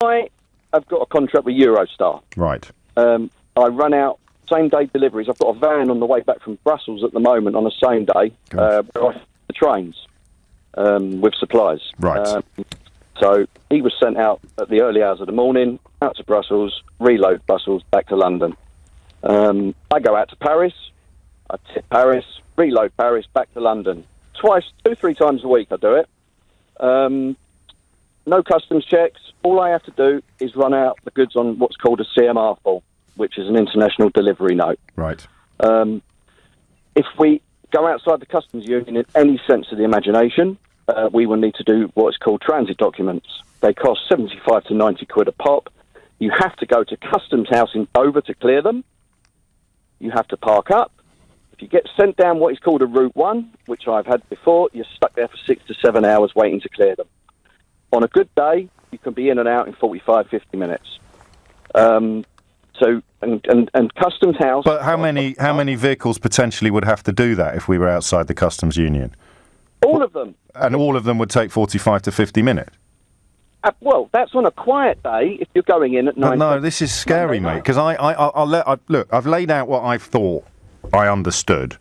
I have got a contract with Eurostar. Right. I run out same-day deliveries. I've got a van on the way back from Brussels at the moment on a same day, where I the trains with supplies. Right. So he was sent out at the early hours of the morning, out to Brussels, reload Brussels, back to London. I go out to Paris, I tip Paris, reload Paris, back to London. Twice, 2-3 times a week I do it. No customs checks. All I have to do is run out the goods on what's called a CMR form, which is an international delivery note. Right. If we go outside the customs union in any sense of the imagination, we will need to do what's called transit documents. They cost 75 to 90 quid a pop. You have to go to Customs House in Dover to clear them. You have to park up. If you get sent down what is called a Route 1, which I've had before, you're stuck there for 6 to 7 hours waiting to clear them. On a good day, you can be in and out in 45, 50 minutes. And Customs House... But how many vehicles potentially would have to do that if we were outside the customs union? All of them. And all of them would take 45 to 50 minutes? Well, that's on a quiet day if you're going in at 9. But no, this is scary, mate, because look, I've laid out what I thought I understood,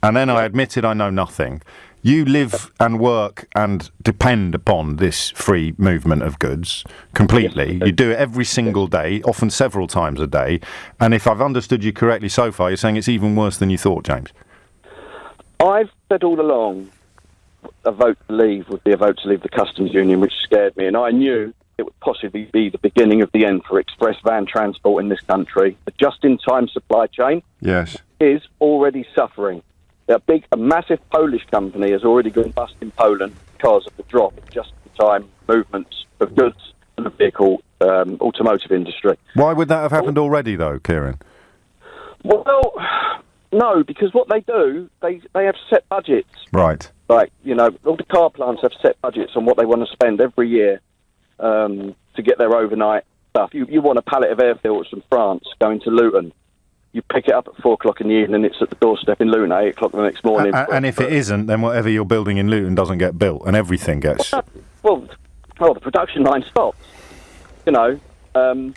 and then I admitted I know nothing. You live and work and depend upon this free movement of goods completely. Yes, you do it every single day, often several times a day. And if I've understood you correctly so far, you're saying it's even worse than you thought, James. I've said all along a vote to leave would be a vote to leave the customs union, which scared me. And I knew it would possibly be the beginning of the end for express van transport in this country. The just-in-time supply chain is already suffering. A massive Polish company has already gone bust in Poland because of the drop in just-in-time movements of goods in the vehicle automotive industry. Why would that have happened already, though, Kieran? Well, no, because what they do, they have set budgets. Right. Like, all the car plants have set budgets on what they want to spend every year to get their overnight stuff. You want a pallet of air filters from France going to Luton. You pick it up at 4 o'clock in the evening, it's at the doorstep in Luton at 8 o'clock the next morning. And if it isn't, then whatever you're building in Luton doesn't get built, and everything gets... Well, the production line stops. And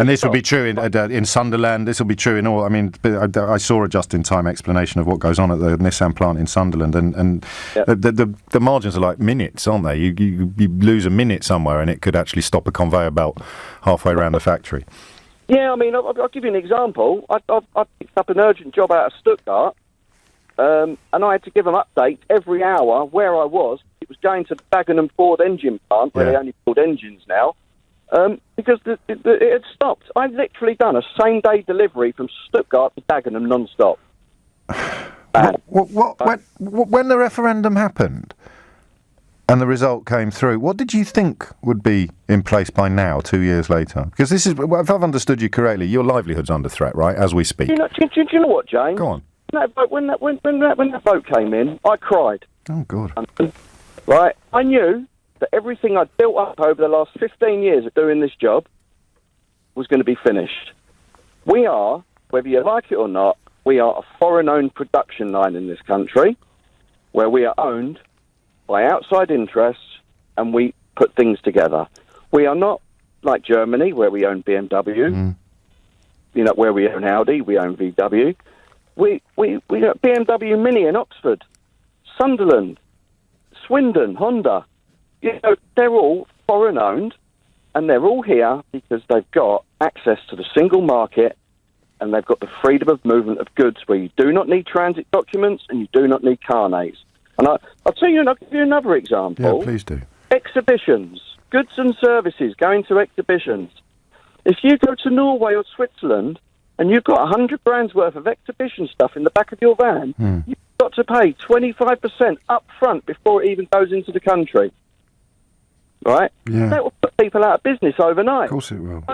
this will be true in Sunderland. This will be true in all... I mean, I saw a just-in-time explanation of what goes on at the Nissan plant in Sunderland, and the margins are like minutes, aren't they? You lose a minute somewhere, and it could actually stop a conveyor belt halfway around the factory. Yeah, I mean, I'll give you an example. I picked up an urgent job out of Stuttgart, and I had to give them updates every hour where I was. It was going to the Dagenham Ford engine plant, where they only build engines now, because it had stopped. I've literally done a same-day delivery from Stuttgart to Dagenham non-stop. When the referendum happened and the result came through, what did you think would be in place by now, 2 years later? Because this is, if I've understood you correctly, your livelihood's under threat, right, as we speak. Do you know what, James? Go on. When that vote came in, I cried. Oh, God. Right? I knew that everything I'd built up over the last 15 years of doing this job was going to be finished. We are, whether you like it or not, we are a foreign-owned production line in this country, where we are owned by outside interests, and we put things together. We are not like Germany, where we own BMW, where we own Audi, we own VW. We got BMW Mini in Oxford, Sunderland, Swindon, Honda. They're all foreign-owned, and they're all here because they've got access to the single market, and they've got the freedom of movement of goods, where you do not need transit documents and you do not need carnets. And I'll give you another example. Yeah, please do. Exhibitions, goods and services going to exhibitions. If you go to Norway or Switzerland and you've got 100 grand's worth of exhibition stuff in the back of your van, you've got to pay 25% up front before it even goes into the country. Right? Yeah. That will put people out of business overnight. Of course it will.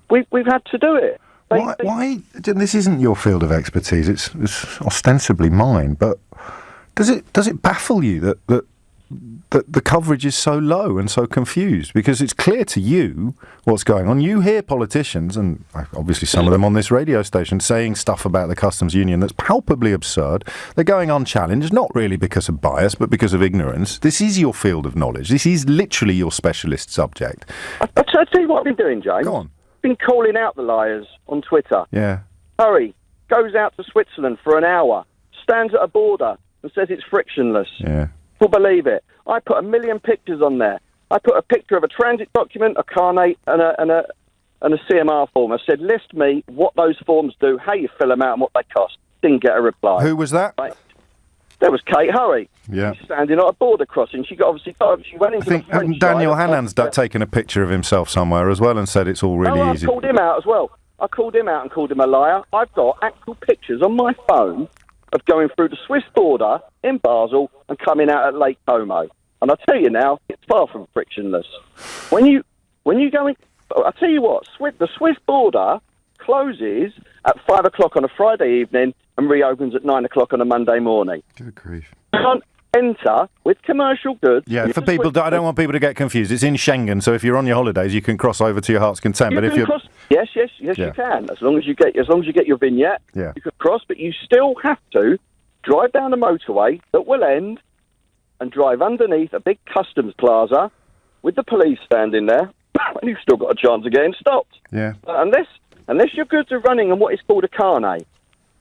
We've had to do it. Why? This isn't your field of expertise. It's ostensibly mine. But does it baffle you that the coverage is so low and so confused, because it's clear to you what's going on. You hear politicians, and obviously some of them on this radio station, saying stuff about the customs union that's palpably absurd. They're going unchallenged, not really because of bias, but because of ignorance. This is your field of knowledge. This is literally your specialist subject. I'll tell you what I've been doing, James. Go on. I've been calling out the liars on Twitter. Yeah. Tory goes out to Switzerland for an hour, stands at a border and says it's frictionless. Yeah. You'll believe it. I put 1 million pictures on there. I put a picture of a transit document, a carnet, and a CMR form. I said, list me what those forms do, how you fill them out, and what they cost. Didn't get a reply. Who was that? Right. That was Kate Hurry. Yeah. She's standing at a border crossing. She got she went into I think Daniel Hannan's taken a picture of himself somewhere as well and said it's all really easy. I called him out as well. I called him out and called him a liar. I've got actual pictures on my phone of going through the Swiss border in Basel and coming out at Lake Como. And I'll tell you now, it's far from frictionless. When you go in, I'll tell you what, the Swiss border closes at 5 o'clock on a Friday evening and reopens at 9 o'clock on a Monday morning. Good grief. You can't enter with commercial goods. Yeah, for people, I don't want people to get confused. It's in Schengen, so if you're on your holidays, you can cross over to your heart's content. But if you're yes, you can. As long as you get your vignette, you can cross. But you still have to drive down a motorway that will end and drive underneath a big customs plaza with the police standing there, and you've still got a chance of getting stopped. Yeah. Unless your goods are running on what is called a carnet,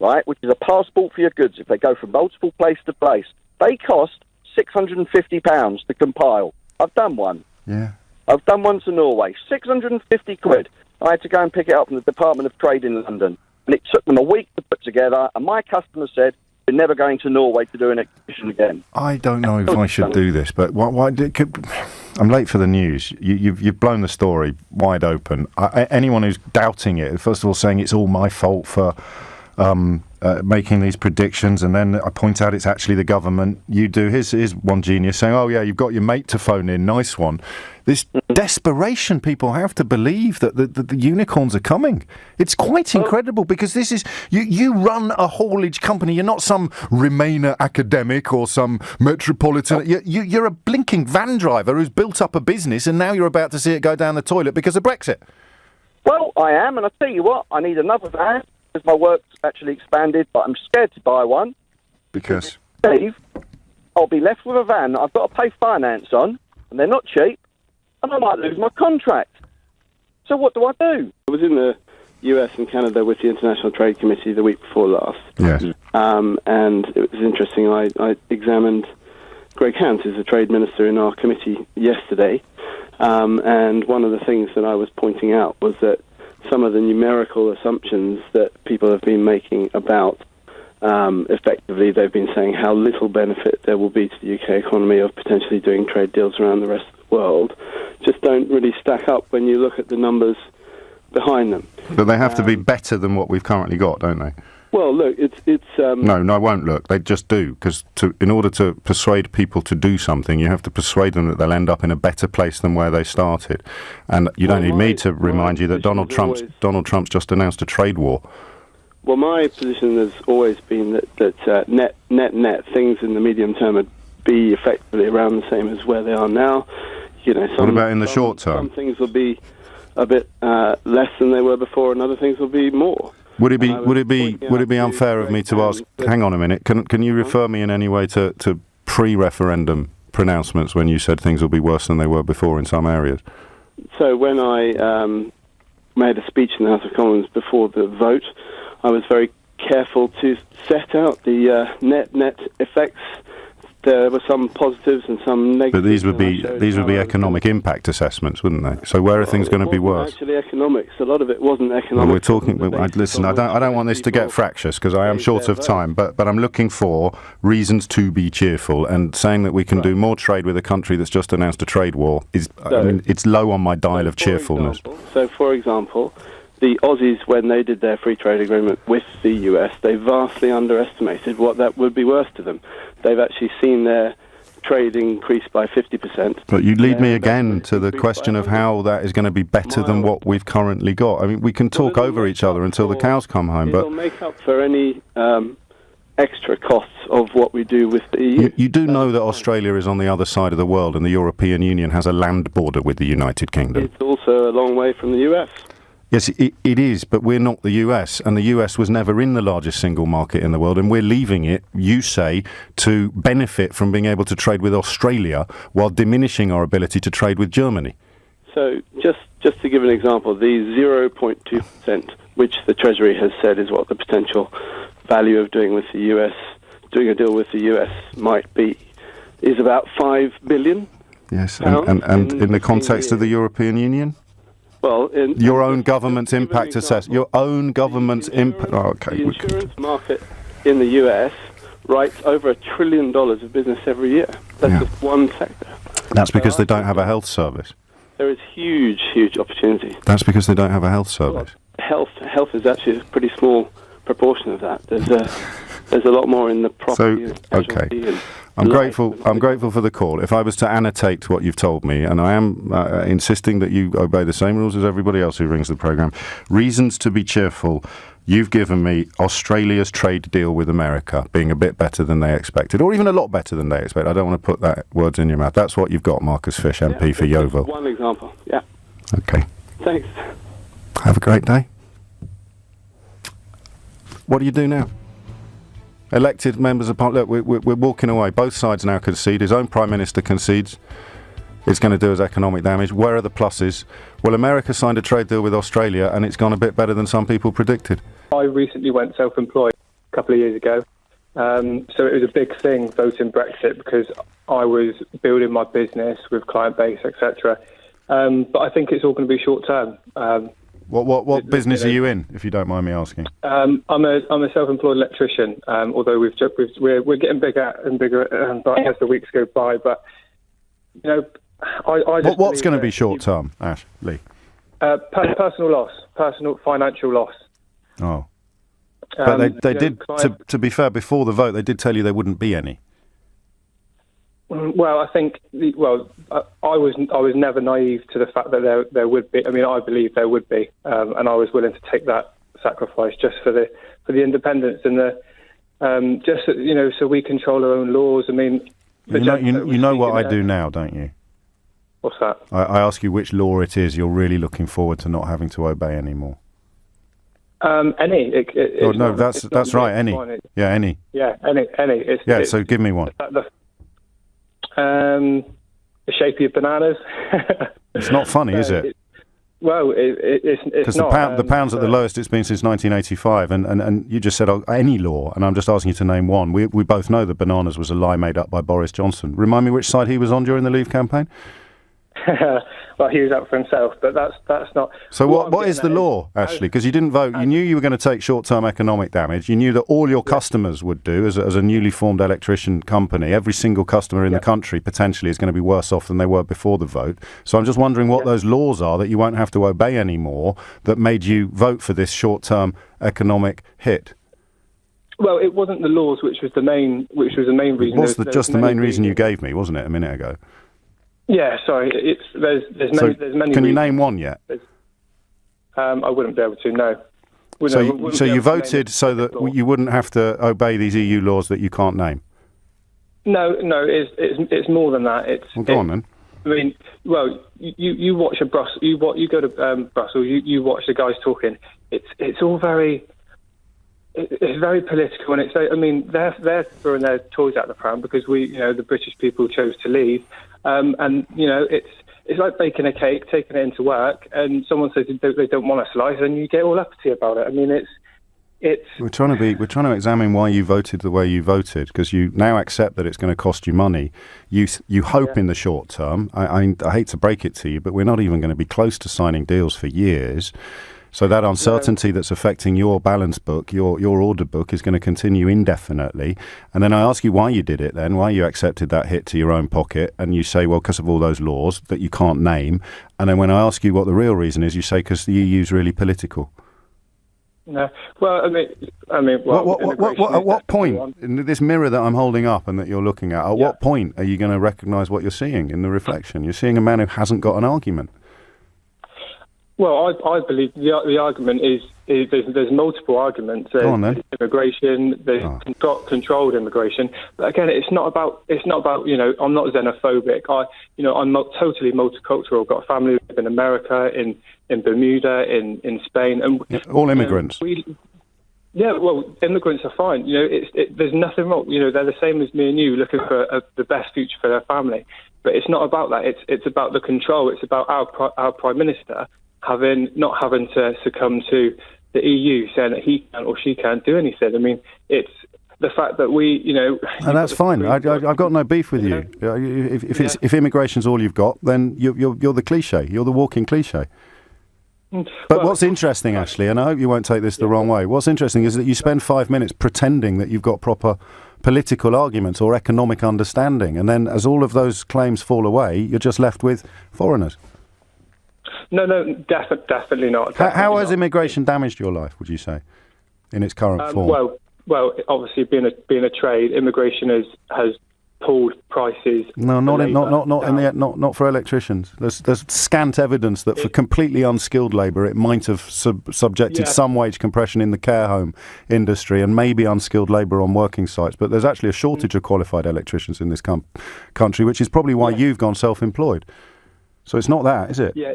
right, which is a passport for your goods. If they go from multiple place to place, they cost £650 to compile. I've done one. Yeah. I've done one to Norway. 650 quid. I had to go and pick it up from the Department of Trade in London. And it took them a week to put together. And my customer said, we're never going to Norway to do an exhibition again. I don't know if I should do this, but I'm late for the news. You've blown the story wide open. Anyone who's doubting it, first of all saying it's all my fault for making these predictions, and then I point out it's actually the government. You do. Here's one genius saying, oh yeah, you've got your mate to phone in, nice one. This desperation people have to believe that the unicorns are coming. It's quite incredible, because this is you run a haulage company. You're not some Remainer academic or some metropolitan. You're a blinking van driver who's built up a business, and now you're about to see it go down the toilet because of Brexit. Well, I am, and I'll tell you what, I need another van because my work's actually expanded, but I'm scared to buy one. Because? Steve, I'll be left with a van that I've got to pay finance on, and they're not cheap, and I might lose my contract. So what do I do? I was in the US and Canada with the International Trade Committee the week before last. Yes. And it was interesting. I examined Greg Hunt, who's the trade minister in our committee yesterday, and one of the things that I was pointing out was that some of the numerical assumptions that people have been making about effectively, they've been saying how little benefit there will be to the UK economy of potentially doing trade deals around the rest of the world, just don't really stack up when you look at the numbers behind them. But they have to be better than what we've currently got, don't they? Well, look, it's No, I won't look. They just do, because in order to persuade people to do something, you have to persuade them that they'll end up in a better place than where they started. And you don't need me to remind you that Donald Trump's just announced a trade war. Well, my position has always been that net things in the medium term would be effectively around the same as where they are now. You know, what about in the short term? Some things will be a bit less than they were before, and other things will be more. Would it be unfair of me to ask? Hang on a minute. Can you refer me in any way to pre-referendum pronouncements when you said things will be worse than they were before in some areas? So when I made a speech in the House of Commons before the vote, I was very careful to set out the net effects. There were some positives and some negatives. But these would be economic impact assessments, wouldn't they? So where are things going to be worse? Actually, economics. A lot of it wasn't economic. Well, we're talking. Listen, I don't want this to get fractious because I am short of time. But I'm looking for reasons to be cheerful, and saying that we can do more trade with a country that's just announced a trade war is. It's low on my dial of cheerfulness. For example, the Aussies, when they did their free trade agreement with the US, they vastly underestimated what that would be worth to them. They've actually seen their trade increase by 50%. But you lead me again to the question of how that is going to be better than what we've currently got. I mean, we can talk over each other until the cows come home, but it'll make up for any extra costs of what we do with the EU. You do know that Australia is on the other side of the world and the European Union has a land border with the United Kingdom. It's also a long way from the US. Yes, it is, but we're not the US, and the US was never in the largest single market in the world, and we're leaving it, you say, to benefit from being able to trade with Australia while diminishing our ability to trade with Germany. So just to give an example, the 0.2%, which the Treasury has said is what the potential value of doing a deal with the US might be, is about £5 billion. Yes, and in the context of the European Union? Well, your own government's impact assessment. Your own government's impact. Oh, okay. The insurance market in the US writes over $1 trillion of business every year. That's just one sector. That's because they don't have a health service. There is huge opportunity. That's because they don't have a health service. Health is actually a pretty small proportion of that. There's a lot more in the property. I'm grateful for the call. If I was to annotate what you've told me, and I am insisting that you obey the same rules as everybody else who rings the programme, reasons to be cheerful. You've given me Australia's trade deal with America being a bit better than they expected, or even a lot better than they expected. I don't want to put that words in your mouth. That's what you've got, Marcus Fish, MP for Yeovil. One example, yeah. Okay. Thanks. Have a great day. What do you do now? Elected members of Parliament, look, we're walking away. Both sides now concede. His own Prime Minister concedes it's going to do us economic damage. Where are the pluses? Well, America signed a trade deal with Australia and it's gone a bit better than some people predicted. I recently went self-employed a couple of years ago. So it was a big thing voting Brexit because I was building my business with client base, etc. But I think it's all going to be short-term. What business are you in, if you don't mind me asking? I'm a self-employed electrician. Although we're getting bigger and bigger as the weeks go by. But you know, I just what's going to be short-term, Ash Lee? Personal loss, personal financial loss. Oh, but they did. To be fair, before the vote, they did tell you there wouldn't be any. Well, I think. I was never naive to the fact that there would be. I mean, I believe there would be, and I was willing to take that sacrifice just for the independence and the just so we control our own laws. I mean, you know what I do now, don't you? What's that? I ask you which law it is you're really looking forward to not having to obey anymore. Any. That's right. Any. Yeah, any. Yeah, any. So give me one. The shape of your bananas. It's not funny, is it? It's because not. The pound's at the lowest it's been since 1985, and you just said any law, and I'm just asking you to name one. We both know that bananas was a lie made up by Boris Johnson. Remind me which side he was on during the Leave campaign. Well, he was out for himself, but that's not. So what is the law, Ashley? Because you didn't vote. You knew you were going to take short-term economic damage. You knew that all your customers would do as a newly formed electrician company. Every single customer in the country potentially is going to be worse off than they were before the vote. So I'm just wondering what those laws are that you won't have to obey anymore that made you vote for this short-term economic hit. Well, it wasn't the laws which was the main reason. What's just the main reason you gave me, wasn't it, a minute ago? Yeah, sorry. There's many. Can you name one yet? I wouldn't be able to. No. So you voted so that you wouldn't have to obey these EU laws that you can't name. No. It's more than that. Go on then. I mean, well, you watch Brussels. You go to Brussels. You watch the guys talking. It's all very. It's very political, and I mean, they're throwing their toys out the pram because the British people chose to leave. And it's like baking a cake, taking it into work, and someone says they don't want a slice, and you get all uppity about it. I mean, it's. We're trying to examine why you voted the way you voted, because you now accept that it's going to cost you money. You hope in the short term. I hate to break it to you, but we're not even going to be close to signing deals for years. So that uncertainty that's affecting your balance book, your order book, is going to continue indefinitely. And then I ask you why you did it then, why you accepted that hit to your own pocket, and you say, well, because of all those laws that you can't name. And then when I ask you what the real reason is, you say because the EU is really political. No. Well, I mean, at what point, in this mirror that I'm holding up and that you're looking at what point are you going to recognise what you're seeing in the reflection? You're seeing a man who hasn't got an argument. Well, I believe the argument is there's multiple arguments. Go on, then. Immigration, there's controlled immigration. But again, it's not about. I'm not xenophobic. I'm not totally multicultural. I've got a family in America, in Bermuda, in Spain, and all immigrants. Immigrants are fine. There's nothing wrong. They're the same as me and you, looking for the best future for their family. But it's not about that. It's about the control. It's about our Prime Minister not having to succumb to the EU saying that he can't or she can't do anything. I mean, it's the fact that we, and that's fine. I've got no beef with you. If immigration's all you've got, then you're the cliche. You're the walking cliche. But what's interesting, Ashley, and I hope you won't take this the wrong way, what's interesting is that you spend 5 minutes pretending that you've got proper political arguments or economic understanding, and then as all of those claims fall away, you're just left with foreigners. No, definitely not. How has immigration damaged your life, would you say, in its current form? Well, obviously, being a trade, immigration has pulled prices. No, not for electricians. There's scant evidence that for completely unskilled labour, it might have subjected some wage compression in the care home industry and maybe unskilled labour on working sites. But there's actually a shortage of qualified electricians in this country, which is probably why you've gone self-employed. So it's not that, is it? Yeah,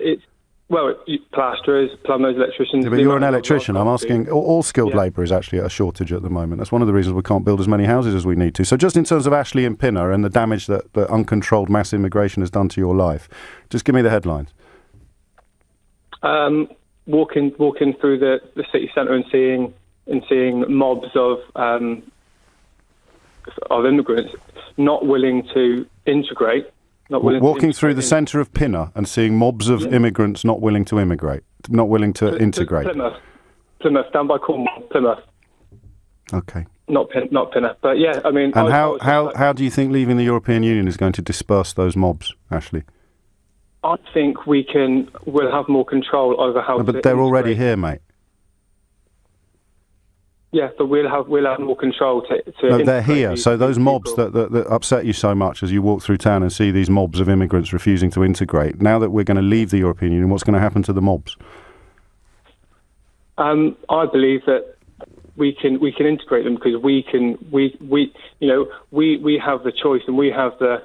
plasterers, plumbers, electricians. Yeah, but you're an electrician. I'm asking, all skilled labour is actually at a shortage at the moment. That's one of the reasons we can't build as many houses as we need to. So just in terms of Ashley and Pinner and the damage that uncontrolled mass immigration has done to your life, just give me the headlines. Walking through the city centre and seeing mobs of immigrants not willing to integrate. Walking through the centre of Pinner and seeing mobs of immigrants not willing to integrate. Plymouth, down by Cornwall, Plymouth. Okay. Not Pinner, but yeah, I mean. And how do you think leaving the European Union is going to disperse those mobs, Ashley? I think we'll have more control over how. No, but they're already here, mate. Yeah, but we'll have more control to No, they're here. So those mobs that upset you so much as you walk through town and see these mobs of immigrants refusing to integrate, now that we're going to leave the European Union, what's going to happen to the mobs? I believe that we can integrate them because we have the choice and we have the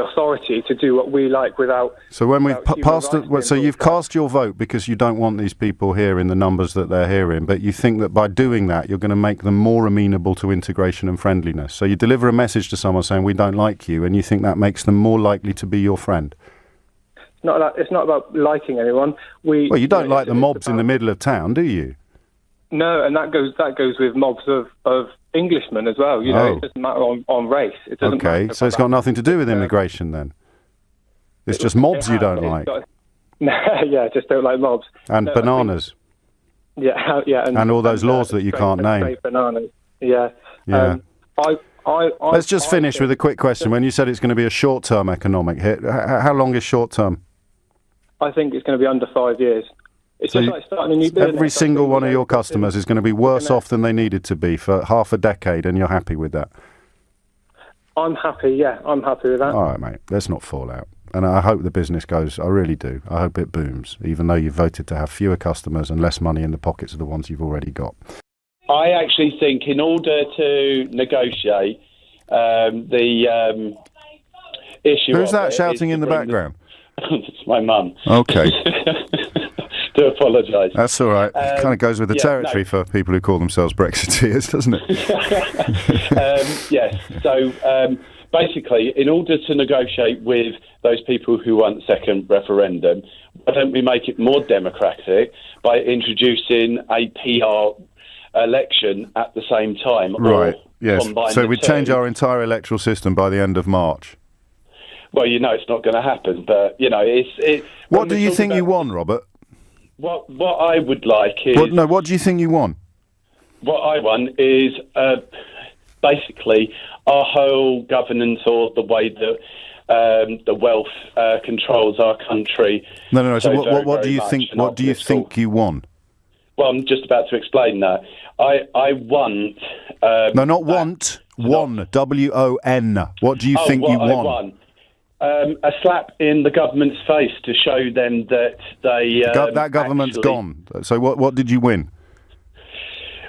authority to do what we like without. So when we've passed so you've cast your vote because you don't want these people here in the numbers that they're here in, but you think that by doing that you're going to make them more amenable to integration and friendliness. So you deliver a message to someone saying we don't like you, and you think that makes them more likely to be your friend. It's not about liking anyone. Well, you don't like the mobs in the middle of town, do you? No, and that goes with mobs of Englishmen as well. It doesn't matter on race. It doesn't matter. So it's got nothing to do with immigration then. It's just mobs you don't like. Yeah, just don't like mobs. And bananas. And all those laws that you can't name. Bananas. Yeah. Let's just finish with a quick question. When you said it's going to be a short-term economic hit, how long is short-term? I think it's going to be under 5 years. It's just like starting a new business. Every single one of your customers is going to be worse off than they needed to be for half a decade, and you're happy with that? I'm happy, yeah. I'm happy with that. All right, mate. Let's not fall out. And I hope the business goes, I really do. I hope it booms, even though you voted to have fewer customers and less money in the pockets of the ones you've already got. I actually think in order to negotiate the issue... Who's that shouting in the background? It's my mum. Okay. Do apologise. That's all right. It kind of goes with the territory for people who call themselves Brexiteers, doesn't it? Yes. So basically, in order to negotiate with those people who want second referendum, why don't we make it more democratic by introducing a PR election at the same time? Right. Yes. So we'd change our entire electoral system by the end of March. Well, it's not going to happen, but it's. What do you think you won, Robert? What I would like is... What do you think you won? What I want is basically our whole governance, or the way that the wealth controls our country. No. So what do you think? What do you think you won? Well, I'm just about to explain that. I want... no, not want. Won. W-O-N. What do you think you won? A slap in the government's face to show them that they... that government's gone. So what did you win?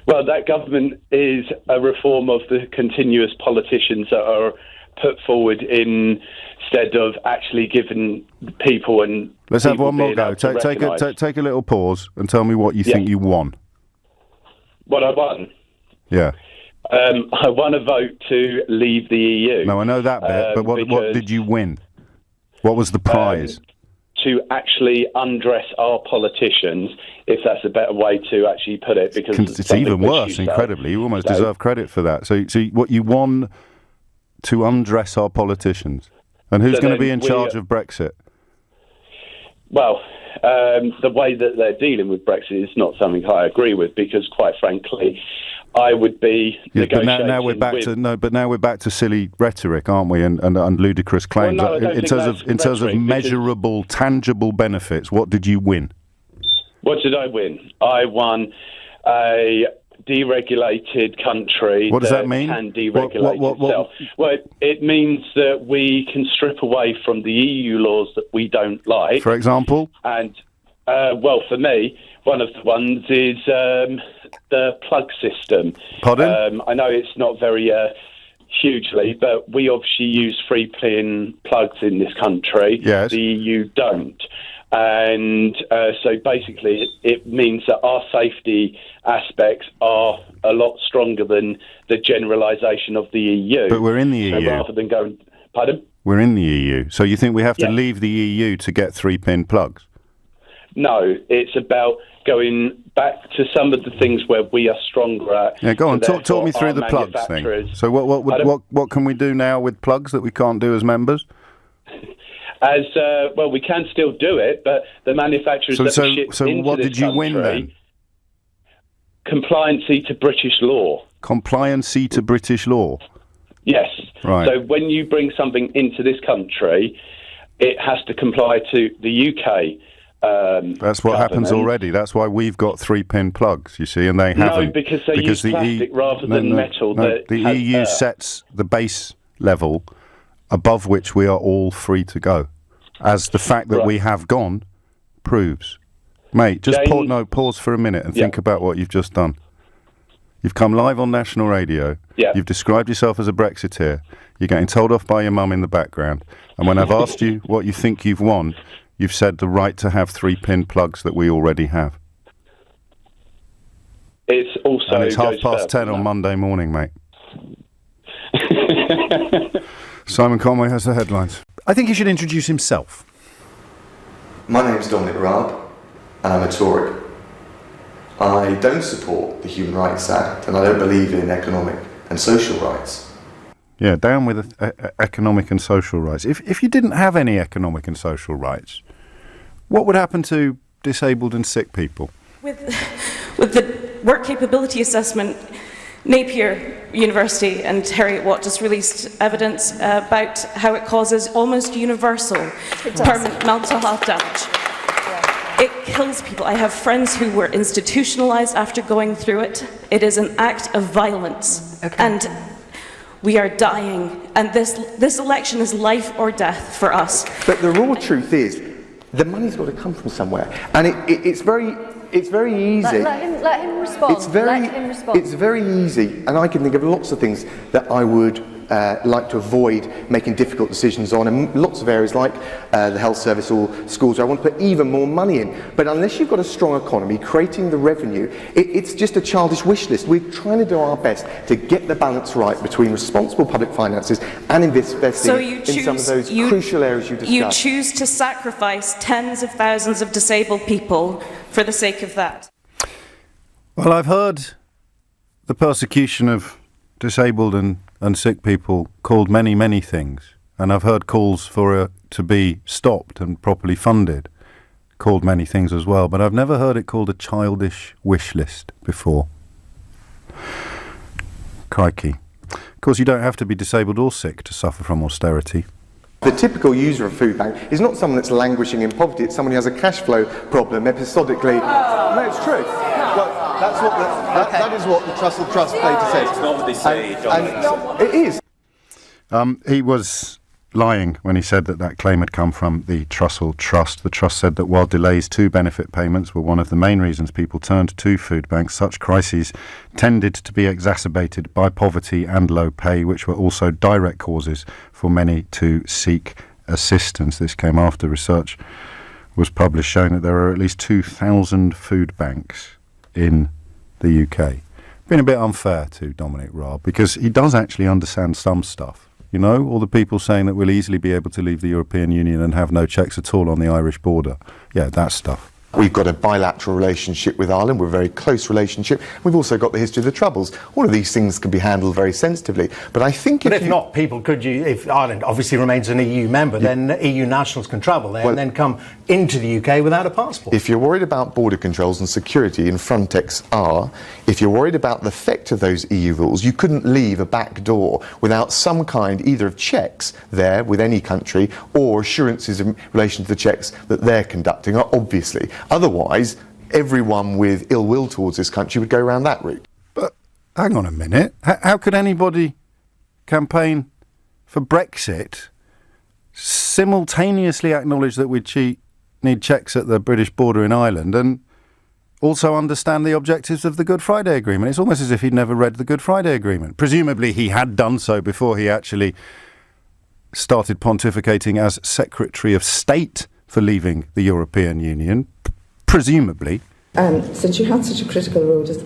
Well, that government is a reform of the continuous politicians that are put forward instead of actually giving people and... Let's have one more go. Take a little pause and tell me what you think you won. What I won? Yeah. I won a vote to leave the EU. No, I know that bit, but what did you win? What was the prize? To actually undress our politicians, if that's a better way to actually put it, because it's even worse, incredibly. You almost deserve credit for that. So what you won to undress our politicians. And who's going to be in charge of Brexit? Well, the way that they're dealing with Brexit is not something I agree with, because quite frankly, I would be negotiating. But now we're back to silly rhetoric, aren't we? And ludicrous claims. Well, no, in terms of measurable, tangible benefits, what did you win? What did I win? I won a deregulated country. What does that mean? Can deregulate itself. Well, it means that we can strip away from the EU laws that we don't like. For example? And, well, for me, one of the ones is the plug system. Pardon? I know it's not very hugely, but we obviously use free-pin plugs in this country. Yes. The EU don't. And so basically it means that our safety aspects are a lot stronger than the generalisation of the EU. But we're in the EU. So rather than going... Pardon? We're in the EU. So you think we have to leave the EU to get 3-pin plugs? No, it's about going back to some of the things where we are stronger at. Yeah, go on. Talk me through the plugs thing. So what can we do now with plugs that we can't do as members? As well, we can still do it, but the manufacturers that ship into what this did you win then? Compliancy to British law. Compliancy to British law. Yes. Right. So when you bring something into this country, it has to comply to the UK. That's what happens already. That's why we've got 3-pin plugs, you see, and they haven't. No, because they use plastic rather than metal. The EU sets the base level above which we are all free to go, as the fact that we have gone proves. Mate, just pause for a minute and think about what you've just done. You've come live on national radio. Yeah. You've described yourself as a Brexiteer. You're getting told off by your mum in the background. And when I've asked you what you think you've won, you've said the right to have 3-pin plugs that we already have. It's also... And it's 10:30 on Monday morning, mate. Simon Conway has the headlines. I think he should introduce himself. My name's Dominic Raab, and I'm a Tory. I don't support the Human Rights Act, and I don't believe in economic and social rights. Yeah, down with economic and social rights. If you didn't have any economic and social rights, what would happen to disabled and sick people? With the work capability assessment, Napier University and Heriot Watt just released evidence about how it causes almost universal permanent mental health damage. It kills people. I have friends who were institutionalised after going through it. It is an act of violence. Okay. And we are dying. And this election is life or death for us. But the raw truth is, the money's got to come from somewhere. And it's very easy. Let him respond. It's very easy, and I can think of lots of things that I would like to avoid making difficult decisions on, and lots of areas like the health service or schools where I want to put even more money in. But unless you've got a strong economy, creating the revenue, it's just a childish wish list. We're trying to do our best to get the balance right between responsible public finances and investing in some of those crucial areas you discussed. You choose to sacrifice tens of thousands of disabled people for the sake of that. Well, I've heard the persecution of disabled and sick people called many, many things. And I've heard calls for it to be stopped and properly funded, called many things as well. But I've never heard it called a childish wish list before. Crikey. Of course, you don't have to be disabled or sick to suffer from austerity. The typical user of food bank is not someone that's languishing in poverty, it's someone who has a cash flow problem episodically. No, it's true. Well, that is what the Trussell Trust data says. It's not what they say, John. It is. He was lying when he said that that claim had come from the Trussell Trust. The Trust said that while delays to benefit payments were one of the main reasons people turned to food banks, such crises tended to be exacerbated by poverty and low pay, which were also direct causes for many to seek assistance. This came after research was published showing that there are at least 2,000 food banks in the UK. Been a bit unfair to Dominic Raab, because he does actually understand some stuff. You know, all the people saying that we'll easily be able to leave the European Union and have no checks at all on the Irish border. Yeah, that stuff. We've got a bilateral relationship with Ireland. We're a very close relationship. We've also got the history of the Troubles. All of these things can be handled very sensitively. But I think if not, people, if Ireland obviously remains an EU member, then EU nationals can travel there and then come into the UK without a passport. If you're worried about border controls and security, and Frontex are, if you're worried about the effect of those EU rules, you couldn't leave a back door without some kind either of checks there with any country or assurances in relation to the checks that they're conducting, obviously. Otherwise, everyone with ill will towards this country would go around that route. But hang on a minute. How could anybody campaign for Brexit, simultaneously acknowledge that we need checks at the British border in Ireland, and also understand the objectives of the Good Friday Agreement? It's almost as if he'd never read the Good Friday Agreement. Presumably he had done so before he actually started pontificating as Secretary of State for leaving the European Union. Presumably. Since you had such a critical role as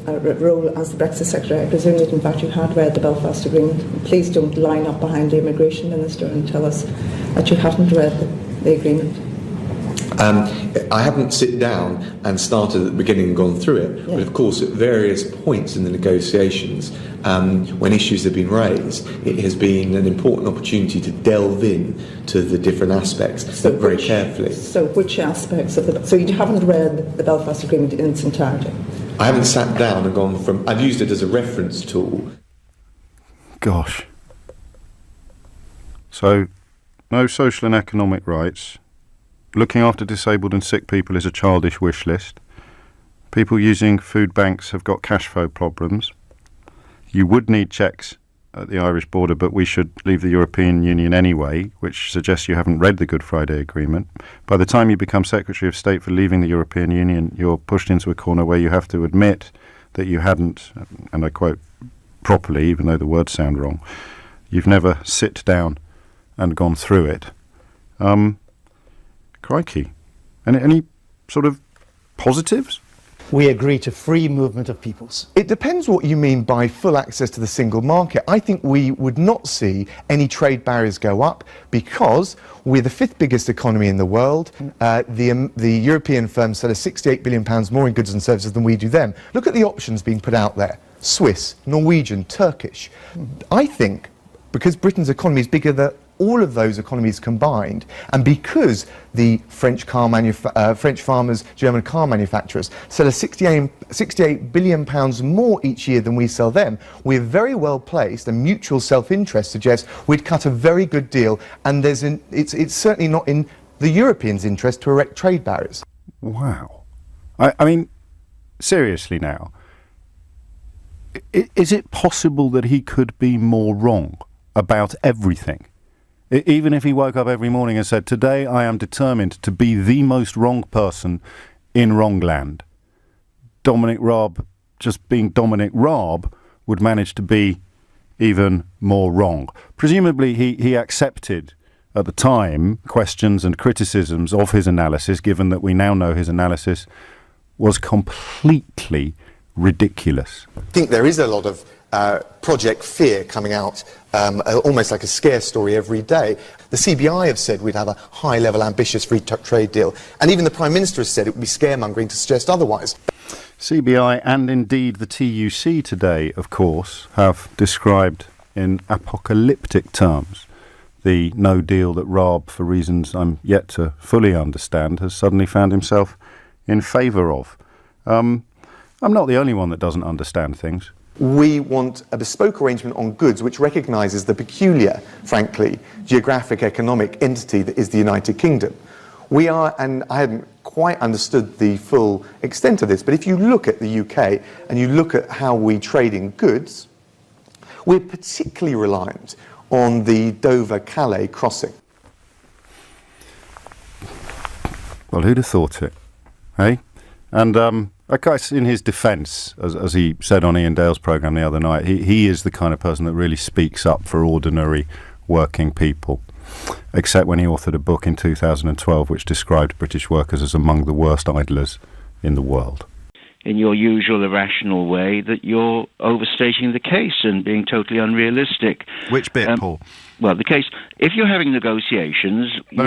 the Brexit Secretary, I presume that in fact you had read the Belfast Agreement. Please don't line up behind the Immigration Minister and tell us that you haven't read the agreement. I haven't sit down and started at the beginning and gone through it, but of course at various points in the negotiations, when issues have been raised, it has been an important opportunity to delve in to the different aspects very carefully. So which aspects of the... So you haven't read the Belfast Agreement in its entirety? I haven't sat down and gone from... I've used it as a reference tool. Gosh. So, no social and economic rights. Looking after disabled and sick people is a childish wish list. People using food banks have got cash flow problems. You would need checks at the Irish border, but we should leave the European Union anyway, which suggests you haven't read the Good Friday Agreement. By the time you become Secretary of State for leaving the European Union, you're pushed into a corner where you have to admit that you hadn't, and I quote properly, even though the words sound wrong, you've never sit down and gone through it. Crikey. Any sort of positives? We agree to free movement of peoples. It depends what you mean by full access to the single market. I think we would not see any trade barriers go up because we're the fifth biggest economy in the world. The European firms sell us £68 billion more in goods and services than we do them. Look at the options being put out there. Swiss, Norwegian, Turkish. I think because Britain's economy is bigger than all of those economies combined, and because the French farmers, German car manufacturers sell us £68 billion more each year than we sell them, we're very well placed, and mutual self-interest suggests we'd cut a very good deal, and it's certainly not in the Europeans' interest to erect trade barriers. Wow. I mean, seriously now, is it possible that he could be more wrong about everything? Even if he woke up every morning and said, today I am determined to be the most wrong person in Wrongland, Dominic Raab, just being Dominic Raab, would manage to be even more wrong. Presumably he accepted at the time questions and criticisms of his analysis, given that we now know his analysis was completely ridiculous. I think there is a lot of Project Fear coming out, almost like a scare story every day. The CBI have said we'd have a high-level, ambitious free trade deal, and even the Prime Minister has said it would be scaremongering to suggest otherwise. CBI and indeed the TUC today, of course, have described in apocalyptic terms the no deal that Raab, for reasons I'm yet to fully understand, has suddenly found himself in favour of. I'm not the only one that doesn't understand things. We want a bespoke arrangement on goods which recognises the peculiar, frankly, geographic economic entity that is the United Kingdom. We are, and I hadn't quite understood the full extent of this, but if you look at the UK and you look at how we trade in goods, we're particularly reliant on the Dover-Calais crossing. Well, who'd have thought it, eh? And I guess in his defence, as he said on Ian Dale's programme the other night, he is the kind of person that really speaks up for ordinary working people, except when he authored a book in 2012 which described British workers as among the worst idlers in the world. In your usual irrational way, that you're overstating the case and being totally unrealistic. Which bit, Paul? Well, the case, if you're having negotiations... I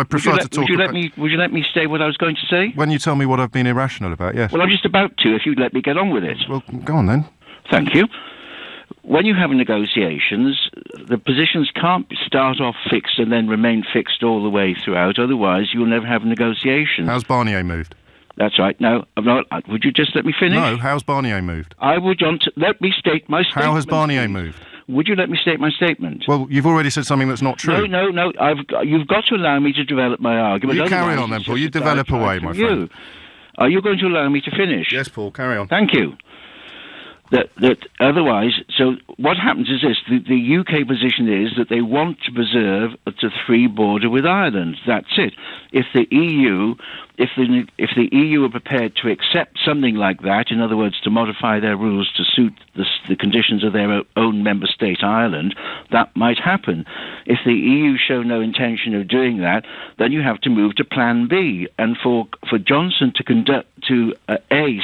prefer to talk about... Would you let me say what I was going to say? When you tell me what I've been irrational about, yes. Well, I'm just about to, if you'd let me get on with it. Well, go on then. Thank you. When you have negotiations, the positions can't start off fixed and then remain fixed all the way throughout, otherwise you'll never have negotiations. How's Barnier moved? That's right. No, I'm not. Would you just let me finish? No, how's Barnier moved? I would want to let me state my statement. How has Barnier moved? Would you let me state my statement? Well, you've already said something that's not true. No. You've got to allow me to develop my argument. You carry on then, Paul. You develop away, my friend. Are you going to allow me to finish? Yes, Paul, carry on. Thank you. That otherwise, so what happens is this: the UK position is that they want to preserve a free border with Ireland. That's it. If the EU are prepared to accept something like that, in other words, to modify their rules to suit the conditions of their own member state, Ireland, that might happen. If the EU show no intention of doing that, then you have to move to Plan B. And for Johnson to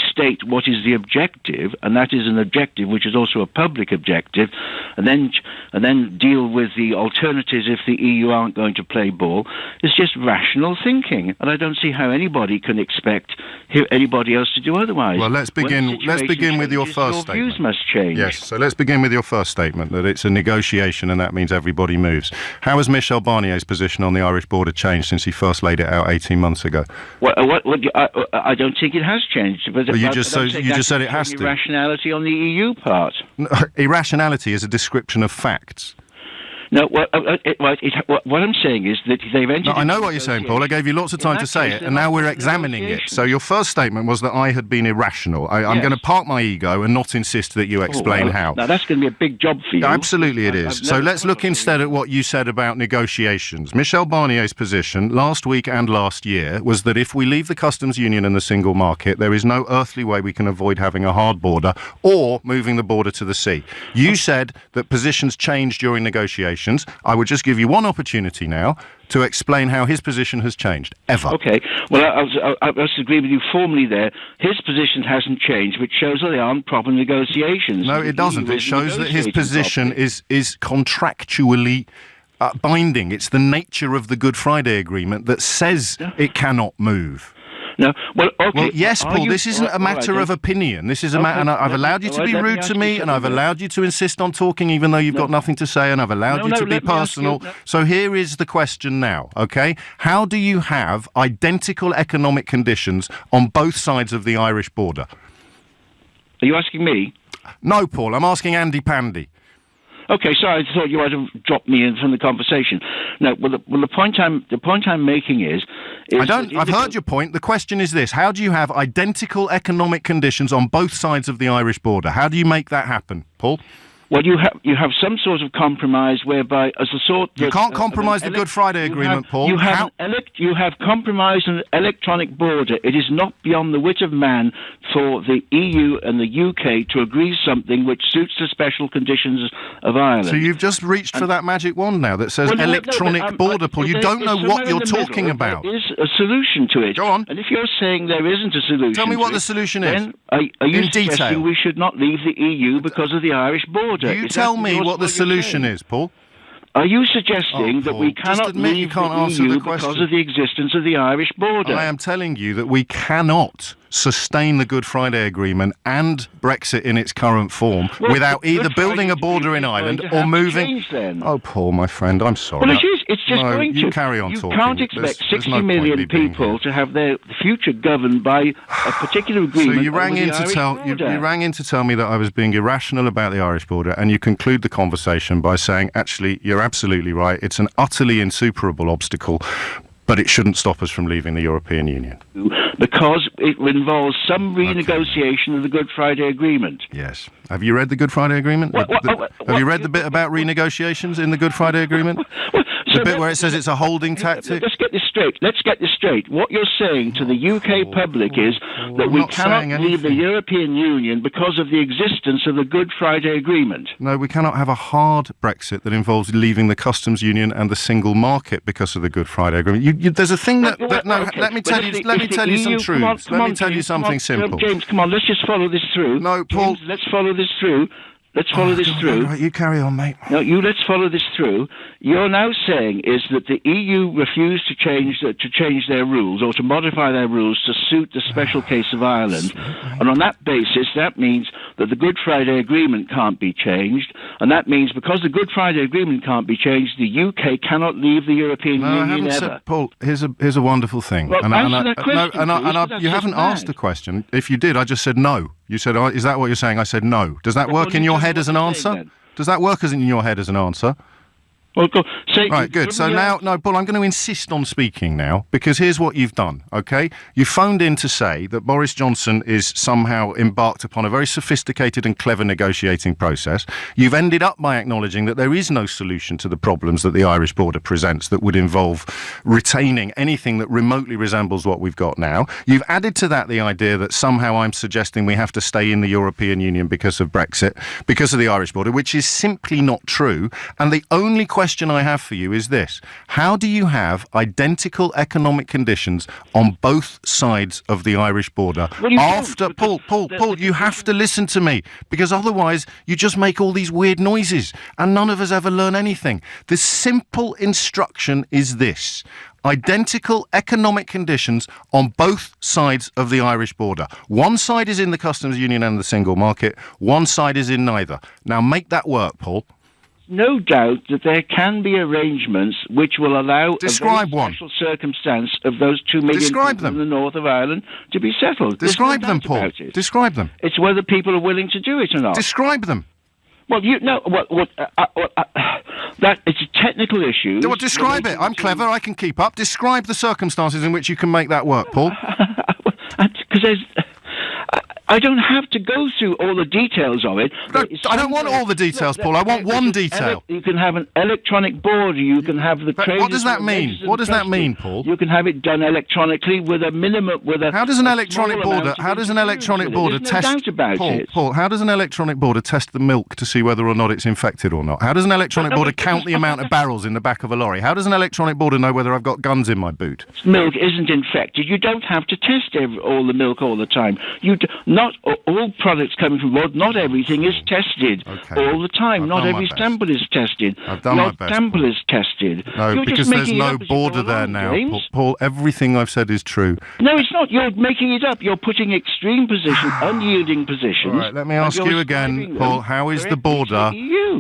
state what is the objective, and that is an objective which is also a public objective, and then deal with the alternatives if the EU aren't going to play ball, is just rational thinking. And I don't see how anybody can expect anybody else to do otherwise. Well, let's begin with your first statement. Views must change. Yes, so let's begin with your first statement, that it's a negotiation and that means everybody moves. How has Michel Barnier's position on the Irish border changed since he first laid it out 18 months ago? I don't think it has changed. But well, you just said it has to. Irrationality on the EU part. No, irrationality is a description of facts. No, what I'm saying is that they've entered... No, I know what you're saying, Paul. I gave you lots of time to say it, and now we're examining it. So your first statement was that I had been irrational. I'm going to park my ego and not insist that you explain how. Now, that's going to be a big job for you. Absolutely it is. So let's look instead at what you said about negotiations. Michel Barnier's position last week and last year was that if we leave the customs union and the single market, there is no earthly way we can avoid having a hard border or moving the border to the sea. You said that positions change during negotiations. I would just give you one opportunity now to explain how his position has changed, ever. Okay. Well, I must agree with you formally there. His position hasn't changed, which shows that they aren't proper negotiations. No, it doesn't. It shows that his position is contractually binding. It's the nature of the Good Friday Agreement that says it cannot move. No. Well, okay. Well, yes, Paul, this isn't a matter of opinion. This is a matter, and I've allowed you to be rude to me, and I've allowed you to insist on talking even though you've got nothing to say, and I've allowed you to be personal. So here is the question now, okay? How do you have identical economic conditions on both sides of the Irish border? Are you asking me? No, Paul, I'm asking Andy Pandy. Okay, sorry, I thought you might have dropped me in from the conversation. No, the point I'm making is I've heard your point. The question is this: how do you have identical economic conditions on both sides of the Irish border? How do you make that happen, Paul? Well, you have some sort of compromise whereby, as a sort... You can't compromise the Good Friday Agreement, Paul. You have compromised an electronic border. It is not beyond the wit of man for the EU and the UK to agree something which suits the special conditions of Ireland. So you've just reached for that magic wand now that says electronic border, Paul. You don't know what you're talking about. There is a solution to it. Go on. And if you're saying there isn't a solution... Tell me what the solution is. Then are you suggesting we should not leave the EU because of the Irish border? You tell me what the solution is, Paul. Are you suggesting that we cannot leave the EU because of the existence of the Irish border? I am telling you that we cannot sustain the Good Friday Agreement and Brexit in its current form without either building a border in Ireland or moving... Oh, Paul, my friend, I'm sorry. Well, it's just going to... You carry on talking. You can't expect 60 million people to have their future governed by a particular agreement. So you rang in to tell me that I was being irrational about the Irish border, and you conclude the conversation by saying, actually, you're absolutely right. It's an utterly insuperable obstacle, but it shouldn't stop us from leaving the European Union. Because it involves some renegotiation of the Good Friday Agreement. Yes. Have you read the Good Friday Agreement? Have you read the bit about renegotiations in the Good Friday Agreement? The bit where it says it's a holding tactic? this straight. Let's get this straight. What you're saying to the UK public is that we cannot leave the European Union because of the existence of the Good Friday Agreement. No, we cannot have a hard Brexit that involves leaving the customs union and the single market because of the Good Friday Agreement. There's a thing that let me tell you some truths. Let me tell you something simple. James, come on, let's just follow this through. No, Paul. James, let's follow this through. Let's follow this through. Right, you carry on, mate. No, let's follow this through. You're now saying is that the EU refused to change their rules or to modify their rules to suit the special case of Ireland. And on that basis, that means that the Good Friday Agreement can't be changed. And that means because the Good Friday Agreement can't be changed, the UK cannot leave the European Union ever. Paul, here's a wonderful thing. Well, answer that question, you haven't asked the question. If you did, I just said no. You said, is that what you're saying? I said no. Does that work in your head as an answer? Does that work in your head as an answer? Well, right, good. So now, Paul, I'm going to insist on speaking now, because here's what you've done, OK? You phoned in to say that Boris Johnson is somehow embarked upon a very sophisticated and clever negotiating process. You've ended up by acknowledging that there is no solution to the problems that the Irish border presents that would involve retaining anything that remotely resembles what we've got now. You've added to that the idea that somehow I'm suggesting we have to stay in the European Union because of Brexit, because of the Irish border, which is simply not true. And the only question I have for you is this: how do you have identical economic conditions on both sides of the Irish border after Paul, you have to listen to me, because otherwise you just make all these weird noises and none of us ever learn anything. The simple instruction is this: identical economic conditions on both sides of the Irish border. One side is in the customs union and the single market, one side is in neither. Now make that work, Paul. No doubt that there can be arrangements which will allow a very special circumstance of those 2 million people in the north of Ireland to be settled. Describe them, Paul. Describe them. It's whether people are willing to do it or not. Describe them. Well, that it's a technical issue. Well, describe it. I'm clever. I can keep up. Describe the circumstances in which you can make that work, Paul. Because I don't have to go through all the details of it. I don't want all the details, Paul. I want one detail. You can have an electronic border. You can have the trade. What does that mean? What does that mean, Paul? You can have it done electronically with a minimum. How does an electronic border? How does an electronic border test? No doubt about it. Paul, how does an electronic border test the milk to see whether or not it's infected or not? How does an electronic border count the amount of barrels in the back of a lorry? How does an electronic border know whether I've got guns in my boot? Milk isn't infected. You don't have to test all the milk all the time. Not all products coming from abroad, not everything is tested all the time. Not every sample is tested. I've done my best. Sample is tested. No, because there's no border there now. Paul, everything I've said is true. No, it's not. You're making it up. You're putting extreme positions, unyielding positions. All right, let me ask you again, Paul, how is the border?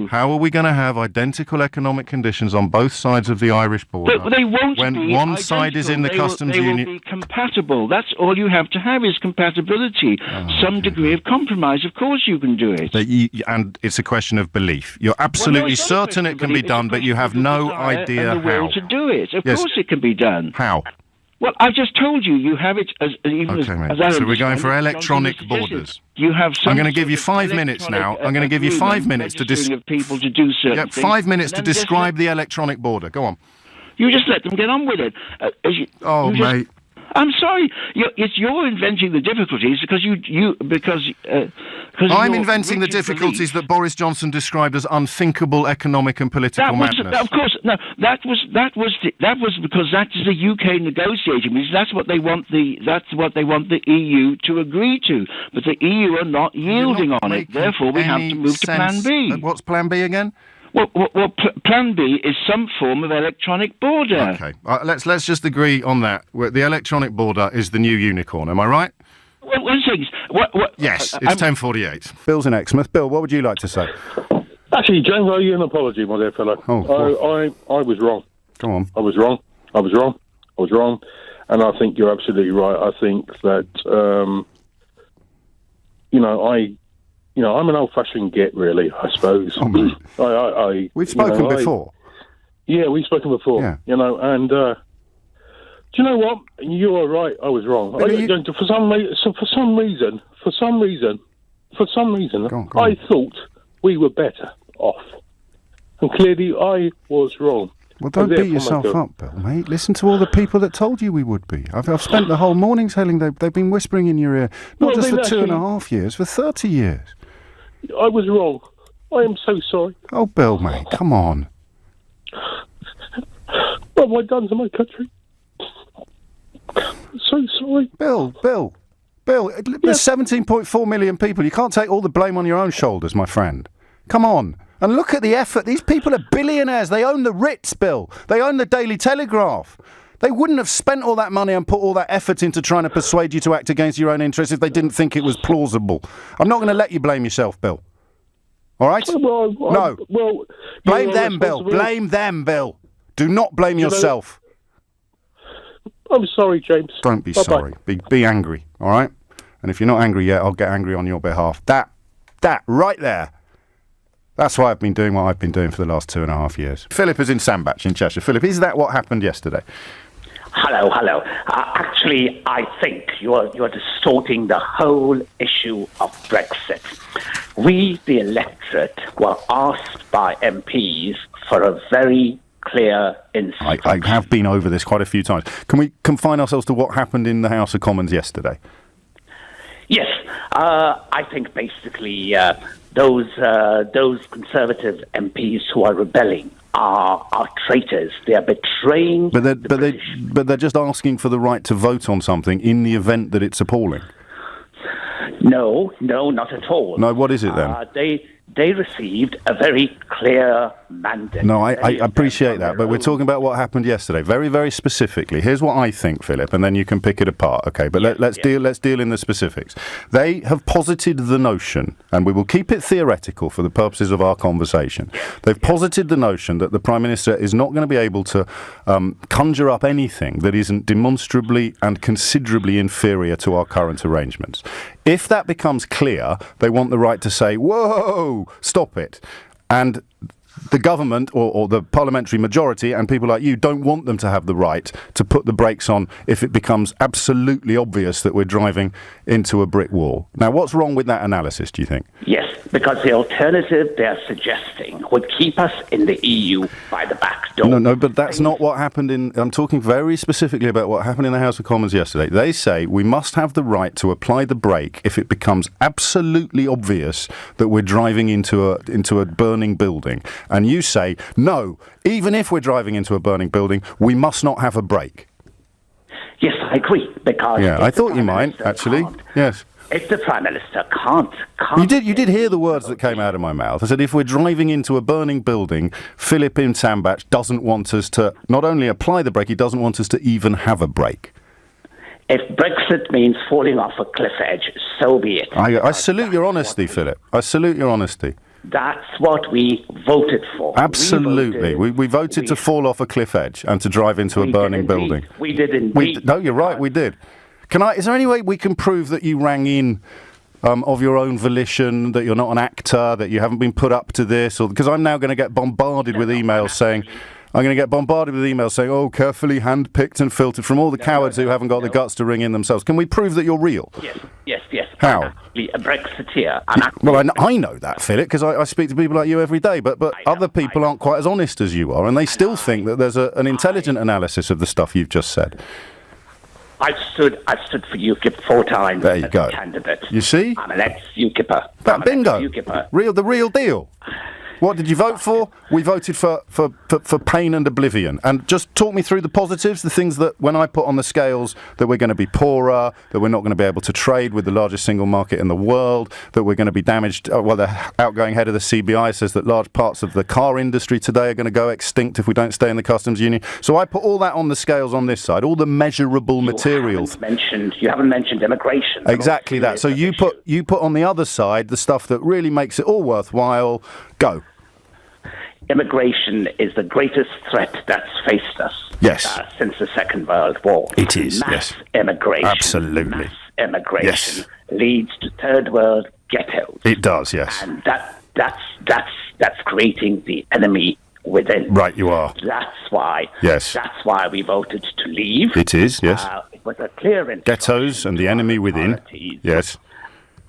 How are we going to have identical economic conditions on both sides of the Irish border? But they won't when be one side is in the customs union. They will be compatible. That's all you have to have is compatibility. Some degree of compromise. Of course you can do it. And it's a question of belief. You're absolutely certain it can be done, but you have no idea and the will how. to do it. Of course it can be done. How? Well, I've just told you. You have it as even as so we're going for electronic borders. You have. I'm going to give you 5 minutes now. I'm going to give you 5 minutes to people to do certain things. 5 minutes to describe the electronic border. Go on. You just let them get on with it. Mate. I'm sorry. You're inventing the difficulties because I'm inventing the difficulties that Boris Johnson described as unthinkable economic and political madness. Of course, no. That was because that is the UK negotiating. Because that's what they want the EU to agree to. But the EU are not yielding on it. Therefore, we have to move to Plan B. What's Plan B again? Well, Plan B is some form of electronic border. Okay, let's just agree on that. The electronic border is the new unicorn. Am I right? Well, one second. Yes, it's 10:48. Bill's in Exmouth. Bill, what would you like to say? Actually, James, I owe you an apology, my dear fellow. I was wrong. Go on. I was wrong, and I think you're absolutely right. I think that I'm an old-fashioned git, really, I suppose. We've spoken before. Yeah, we've spoken before. Yeah. And do you know what? You are right. I was wrong. For some reason, I thought we were better off, and clearly I was wrong. Well, don't beat yourself up, Bill, mate. Listen to all the people that told you we would be. I've spent the whole morning telling they've been whispering in your ear, not just for 2.5 years, for 30 years. I was wrong. I am so sorry. Oh, Bill, mate, come on. What have I done to my country? So sorry. Bill, there's 17.4 million people. You can't take all the blame on your own shoulders, my friend. Come on. And look at the effort. These people are billionaires. They own the Ritz, Bill. They own the Daily Telegraph. They wouldn't have spent all that money and put all that effort into trying to persuade you to act against your own interests if they didn't think it was plausible. I'm not going to let you blame yourself, Bill. All right? No. Blame them, Bill. Blame them, Bill. Do not blame yourself. I'm sorry, James. Don't be sorry. Be angry, all right? And if you're not angry yet, I'll get angry on your behalf. That right there. That's why I've been doing what I've been doing for the last 2.5 years. Philip is in Sandbach in Cheshire. Philip, is that what happened yesterday? Hello. Actually, I think you're distorting the whole issue of Brexit. We, the electorate, were asked by MPs for a very clear instruction. I have been over this quite a few times. Can we confine ourselves to what happened in the House of Commons yesterday? Yes, I think basically those Conservative MPs who are rebelling are traitors. They are betraying. But they're just asking for the right to vote on something in the event that it's appalling. No, not at all. No, what is it then? They received a very clear mandate. No, I appreciate that, but we're talking about what happened yesterday, very, very specifically. Here's what I think, Philip, and then you can pick it apart, okay? But let's deal in the specifics. They have posited the notion, and we will keep it theoretical for the purposes of our conversation. They've posited the notion that the Prime Minister is not going to be able to conjure up anything that isn't demonstrably and considerably inferior to our current arrangements. If that becomes clear, they want the right to say, whoa, stop it. And the government or the parliamentary majority and people like you don't want them to have the right to put the brakes on if it becomes absolutely obvious that we're driving into a brick wall. Now, what's wrong with that analysis, do you think? Yes, because the alternative they're suggesting would keep us in the EU by the back door. No, but that's not what happened I'm talking very specifically about what happened in the House of Commons yesterday. They say we must have the right to apply the brake if it becomes absolutely obvious that we're driving into a burning building. And you say, no, even if we're driving into a burning building, we must not have a brake. Yes, I agree, because... Yeah, I thought you might, actually. Yes. If the Prime Minister can't... You did hear the words that came out of my mouth. I said, if we're driving into a burning building, Philip in Sandbach doesn't want us to not only apply the brake, he doesn't want us to even have a brake. If Brexit means falling off a cliff edge, so be it. I salute your honesty, Philip. I salute your honesty. That's what we voted for. Absolutely. We voted to fall off a cliff edge and to drive into a burning building. We did indeed. No, you're right, we did. Is there any way we can prove that you rang in of your own volition, that you're not an actor, that you haven't been put up to this? Because I'm now going to get bombarded with emails saying... oh, carefully handpicked and filtered from all the cowards who haven't got the guts to ring in themselves. Can we prove that you're real? Yes. How? I'm actually a Brexiteer. Well, I know that, Philip, because I speak to people like you every day, but other people aren't quite as honest as you are, and they still think that there's an intelligent analysis of the stuff you've just said. I've stood for Ukip 4 times there you as go. a candidate. You see? I'm an ex-Ukipper. Bingo. The real deal. What did you vote for? We voted for pain and oblivion. And just talk me through the positives, the things that when I put on the scales that we're going to be poorer, that we're not going to be able to trade with the largest single market in the world, that we're going to be damaged. Well, the outgoing head of the CBI says that large parts of the car industry today are going to go extinct if we don't stay in the customs union. So I put all that on the scales on this side, all the measurable materials. You haven't mentioned immigration. Exactly that. So you put on the other side the stuff that really makes it all worthwhile. Go. Immigration is the greatest threat that's faced us since the Second World War. It is, mass immigration. Absolutely. Mass immigration leads to third world ghettos. It does, yes. And that's creating the enemy within. Right, you are. That's why. Yes. That's why we voted to leave. It is, yes. It was a clear ghettos and the enemy within. Yes.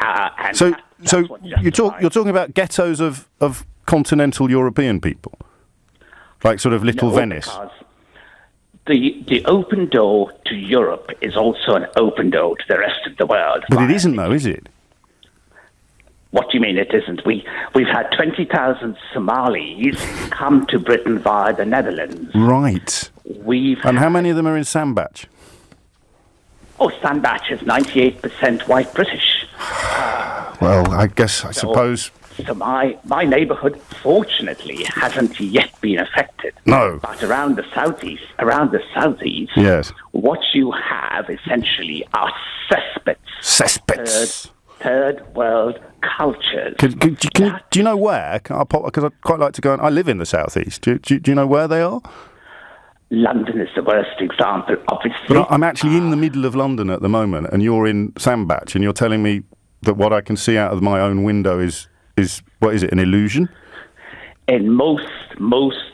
And so you're talking about ghettos of continental European people? Like sort of Little No, Venice? because the open door to Europe is also an open door to the rest of the world. But it isn't, though, is it? What do you mean it isn't? We've had 20,000 Somalis come to Britain via the Netherlands. Right. And how many of them are in Sandbach? Oh, Sandbach is 98% white British. Well, I suppose... So my neighbourhood, fortunately, hasn't yet been affected. No. But around the southeast, yes, what you have essentially are cesspits. Third world cultures. Do you know where? Because I'd quite like to go. And I live in the southeast. Do you know where they are? London is the worst example, obviously. But I'm actually in the middle of London at the moment, and you're in Sandbach, and you're telling me that what I can see out of my own window is what is it, an illusion? In most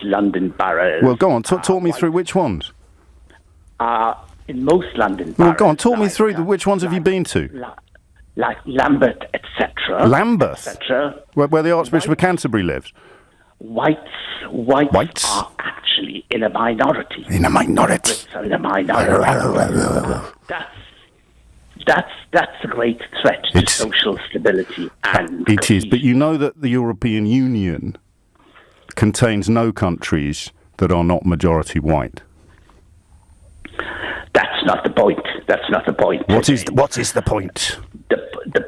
London boroughs. Well, go on, talk me through which ones. In most London boroughs. Well, go on, talk me through which ones have you been to? Like Lambeth, etc. Lambeth? Etc. Where the Archbishop of Canterbury lives? Whites are actually in a minority. In a minority? Brits are in a minority. That's a great threat to social stability and it is, but you know that the European Union contains no countries that are not majority white. That's not the point. That's not the point. What is the point? The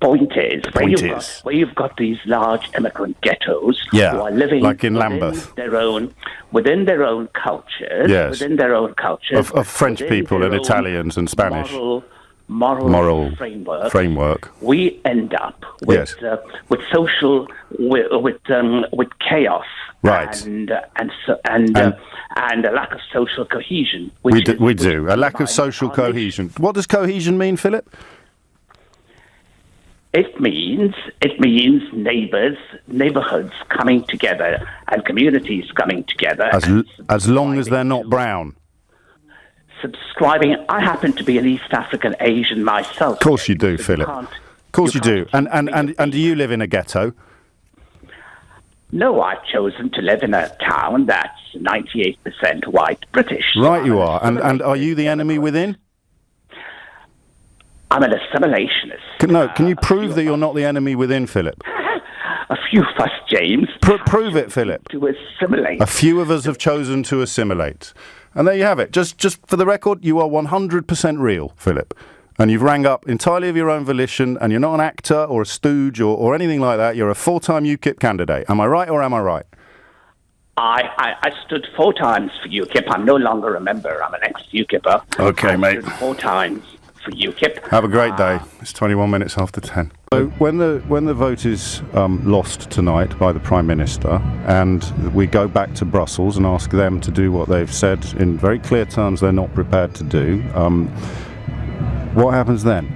point is where you've got these large immigrant ghettos who are living like in Lambeth, within their own cultures, of French people and Italians and Spanish moral framework. We end up with chaos, right, and a lack of social cohesion. We do a lack of social cohesion. What does cohesion mean, Philip? It means neighbourhoods coming together and communities coming together. As long as they're not brown. Subscribing. I happen to be an East African Asian myself. Of course you do, Philip. Of course you do. And do you live in a ghetto? No, I've chosen to live in a town that's 98% white British. Right, you are. And are you the enemy within? I'm an assimilationist. Can you prove that you're not the enemy within, Philip? A few of us, James. Prove it, Philip. To assimilate. A few of us have chosen to assimilate. And there you have it. Just for the record, you are 100% real, Philip. And you've rang up entirely of your own volition, and you're not an actor or a stooge or anything like that. You're a full-time Ukip candidate. Am I right or am I right? I stood 4 times for Ukip. I'm no longer a member. I'm an ex-Ukipper. Okay, mate. I stood 4 times for Ukip. Have a great day. It's 21 minutes after 10. So when the vote is lost tonight by the Prime Minister, and we go back to Brussels and ask them to do what they've said in very clear terms they're not prepared to do, what happens then?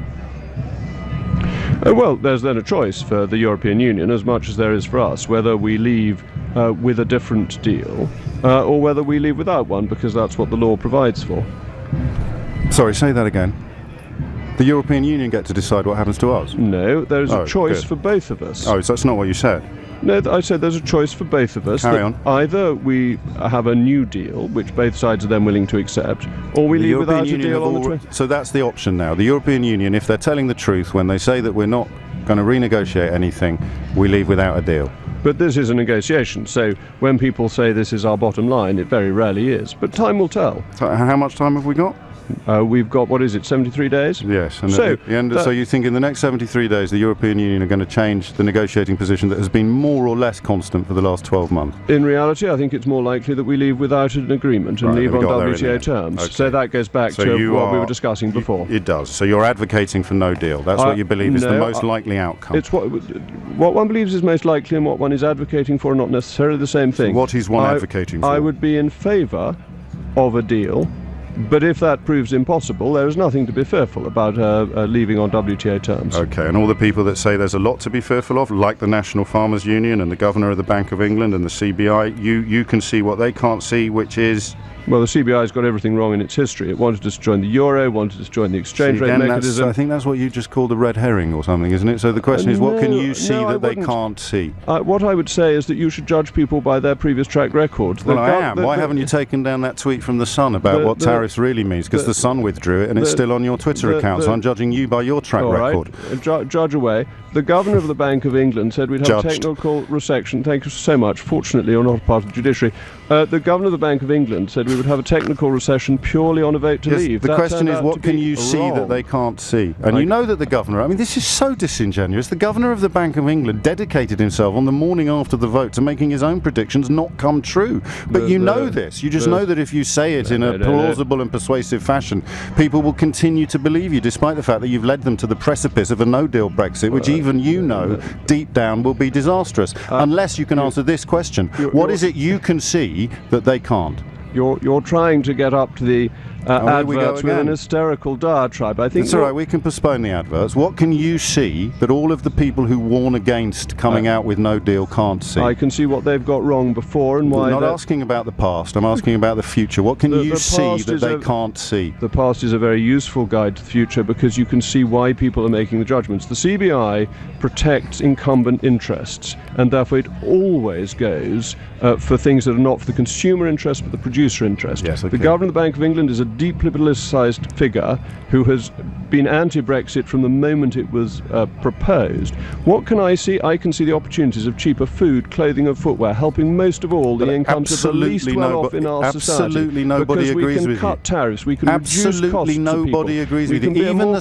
Well, there's then a choice for the European Union, as much as there is for us, whether we leave with a different deal or whether we leave without one, because that's what the law provides for. Sorry, say that again. The European Union get to decide what happens to us? No, there's a choice for both of us. Oh, so that's not what you said? No, I said there's a choice for both of us. Carry on. Either we have a new deal, which both sides are then willing to accept, or we leave without a deal on the 20th. So that's the option now. The European Union, if they're telling the truth when they say that we're not going to renegotiate anything, we leave without a deal. But this is a negotiation, so when people say this is our bottom line, it very rarely is. But time will tell. So how much time have we got? We've got, 73 days? Yes. And so you think in the next 73 days the European Union are going to change the negotiating position that has been more or less constant for the last 12 months? In reality, I think it's more likely that we leave without an agreement and leave on WTO terms. Okay. So that goes back to what we were discussing before. It does. So you're advocating for no deal. That's what you believe is the most likely outcome. It's what one believes is most likely and what one is advocating for are not necessarily the same thing. So what is one advocating for? I would be in favour of a deal But if that proves impossible, there is nothing to be fearful about leaving on WTO terms. Okay, and all the people that say there's a lot to be fearful of, like the National Farmers Union and the Governor of the Bank of England and the CBI, you can see what they can't see, which is... Well, the CBI's got everything wrong in its history. It wanted us to join the euro, wanted us to join the exchange rate mechanism. I think that's what you just called a red herring or something, isn't it? So the question is, what can you see that they can't see? What I would say is that you should judge people by their previous track record. Well, I am. Why haven't you taken down that tweet from The Sun about what tariffs really means? Because The Sun withdrew it and it's still on your Twitter account, so I'm judging you by your track record. Right. Judge away. The Governor of the Bank of England said we'd have a technical recession. Thank you so much. Fortunately, you're not part of the judiciary. The Governor of the Bank of England said we would have a technical recession purely on a vote to leave. The question is, what can you see that they can't see? And you know that the Governor, I mean, this is so disingenuous. The Governor of the Bank of England dedicated himself on the morning after the vote to making his own predictions not come true. But you know this. You just know that if you say it in a plausible and persuasive fashion, people will continue to believe you, despite the fact that you've led them to the precipice of a no-deal Brexit, which even you know deep down will be disastrous. Unless you can answer this question. What is it you can see that they can't? You're trying to get up to the adverts with an hysterical diatribe. I think it's all right. We can postpone the adverts. What can you see that all of the people who warn against coming out with no deal can't see? I can see what they've got wrong before and why. I'm not asking about the past. I'm asking about the future. What can you see that they can't see? The past is a very useful guide to the future because you can see why people are making the judgments. The CBI protects incumbent interests, and therefore it always goes for things that are not for the consumer interest but the producer interest. Yes, okay. The Governor of the Bank of England is a deeply politicised figure who has been anti-Brexit from the moment it was proposed. What can I see? I can see the opportunities of cheaper food, clothing and footwear, helping most of all the incomes of the least well-off in our society. Absolutely nobody agrees with you. We can cut tariffs, we can reduce costs to people. Absolutely nobody agrees with you. Even the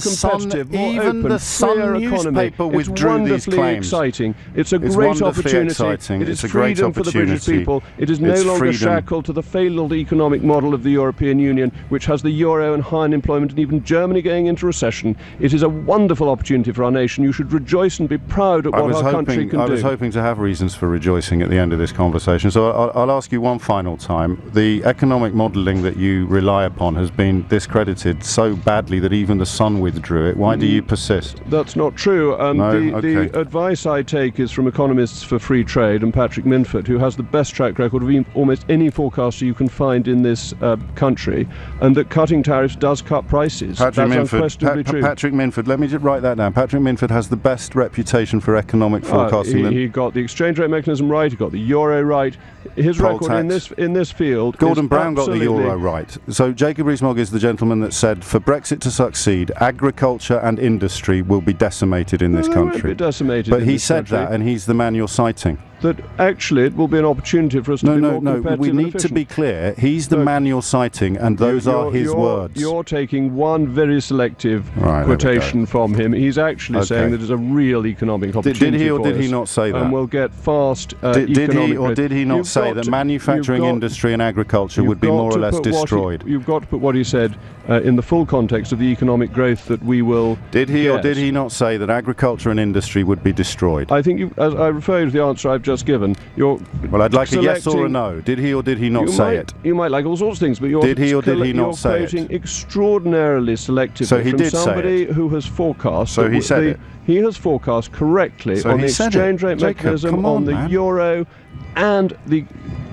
Sun newspaper withdrew these claims. Exciting. It's a great opportunity. It is freedom for the British people. It is no longer shackled to the failed economic model of the European Union, which has the euro and high unemployment and even Germany going into recession. It is a wonderful opportunity for our nation. You should rejoice and be proud at what our country can do. I was hoping to have reasons for rejoicing at the end of this conversation, so I'll ask you one final time. The economic modelling that you rely upon has been discredited so badly that even the Sun withdrew it. Why do you persist? That's not true. The advice I take is from economists for free trade and Patrick Minford, who has the best track record of almost any forecaster you can find in this country, and that cutting tariffs does cut prices. That's unquestionably true. Patrick Minford, let me just write that down. Patrick Minford has the best reputation for economic forecasting. He got the exchange rate mechanism right, he got the euro right. His record in this field Gordon Brown got the euro right. So Jacob Rees-Mogg is the gentleman that said, for Brexit to succeed, agriculture and industry will be decimated in this country. Won't be decimated but he said that, and he's the man you're citing. That actually it will be an opportunity for us to be more competitive. We need to be clear. He's the man you're citing, and those are his words. You're taking one very selective quotation from him. He's actually saying that there's a real economic opportunity. Did he or did he not say that? And we'll get fast did he or did he not say that manufacturing industry and agriculture would be more or less destroyed? You've got to put what he said in the full context of the economic growth that we will. Did he or did he not say that agriculture and industry would be destroyed? I think, as I refer you to the answer I've just given, well, I'd like a yes or a no. Did he or did he not say it? You might like all sorts of things, but did he or did he not say it? You're quoting extraordinarily selectively from somebody who has forecast. So he said it. He has forecast correctly on the exchange rate mechanism, on the euro, and the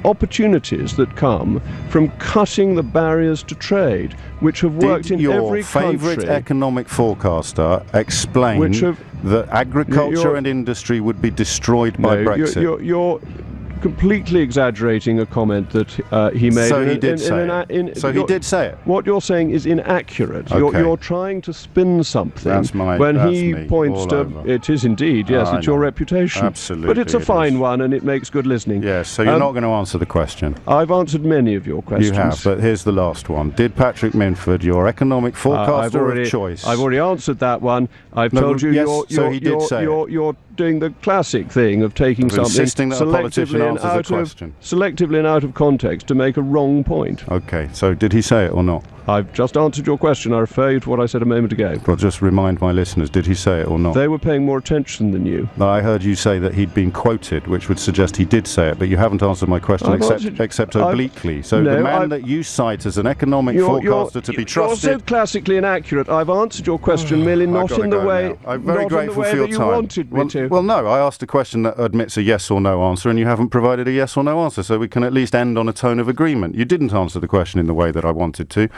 opportunities that come from cutting the barriers to trade, which have worked in every country. Your favourite economic forecaster explained that agriculture and industry would be destroyed by Brexit. You're completely exaggerating a comment that he made. So he did say it. So he did say it. What you're saying is inaccurate. You're trying to spin something. When he points to it is indeed, yes, it's your reputation. Absolutely. But it's a fine one and it makes good listening. Yes, so you're not going to answer the question. I've answered many of your questions. You have, but here's the last one. Did Patrick Minford, your economic forecaster of choice... I've already answered that one. I've told you he did say you're doing the classic thing of taking something insisting that a politician answers the question. Selectively and out of context to make a wrong point. Okay, so did he say it or not? I've just answered your question. I refer you to what I said a moment ago. Well, just remind my listeners, did he say it or not? They were paying more attention than you. I heard you say that he'd been quoted, which would suggest he did say it, but you haven't answered my question except obliquely. So the man that you cite as an economic forecaster to be trusted... You're so classically inaccurate. I've answered your question merely not in the way I'm very grateful for your time. You wanted me to. Well, no, I asked a question that admits a yes or no answer, and you haven't provided a yes or no answer, so we can at least end on a tone of agreement. You didn't answer the question in the way that I wanted to.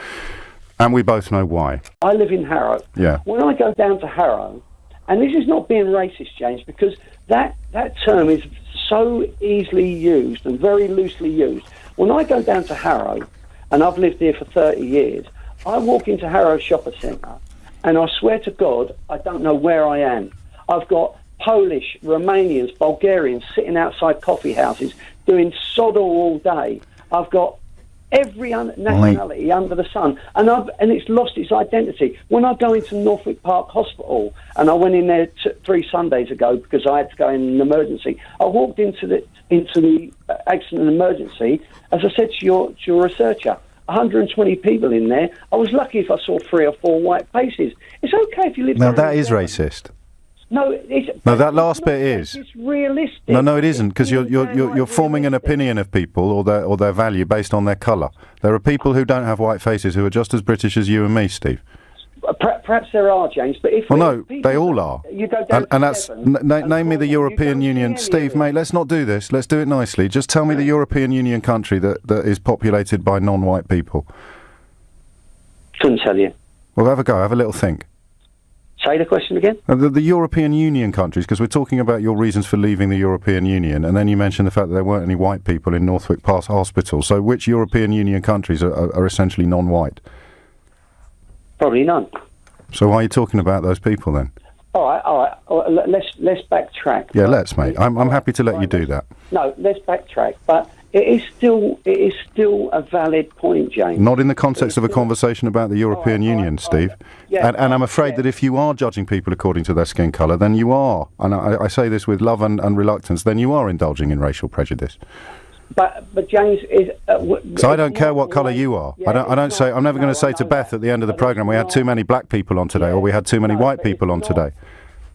And we both know why. I live in Harrow. Yeah. When I go down to Harrow, and this is not being racist, James, because that term is so easily used and very loosely used. When I go down to Harrow, and I've lived here for 30 years, I walk into Harrow Shopping Centre, and I swear to God, I don't know where I am. I've got Polish, Romanians, Bulgarians sitting outside coffee houses doing sod all day. I've got every nationality under the sun, and it's lost its identity. When I go into Norfolk Park Hospital, and I went in there 3 Sundays ago because I had to go in an emergency, I walked into the accident and emergency, as I said to your researcher, 120 people in there. I was lucky if I saw 3 or 4 white faces. It's okay if you live... Now, that is racist. No, that last bit is. It's realistic. No, it isn't, because you're forming an opinion of people or their value based on their colour. There are people who don't have white faces who are just as British as you and me, Steve. Perhaps there are, James, but if... Well, no, they all are. You go down and that's... name me the European Union... Steve, mate, let's not do this. Let's do it nicely. Just tell me the European Union country that is populated by non-white people. Couldn't tell you. Well, have a go. Have a little think. Say the question again? The European Union countries, because we're talking about your reasons for leaving the European Union, and then you mentioned the fact that there weren't any white people in Norfolk Park Hospital. So which European Union countries are essentially non-white? Probably none. So why are you talking about those people then? All right. Let's backtrack. Yeah, let's, mate. I'm happy to let you do that. No, let's backtrack. But it is still a valid point, James. Not in the context of a conversation about the European Union, Steve. And I'm afraid that if you are judging people according to their skin colour, then you are, and I say this with love and reluctance, then you are indulging in racial prejudice. But James is. So I don't care what colour you are. I don't say. I'm never going to say to Beth at the end of the programme, we had too many black people on today, or we had too many white people on today.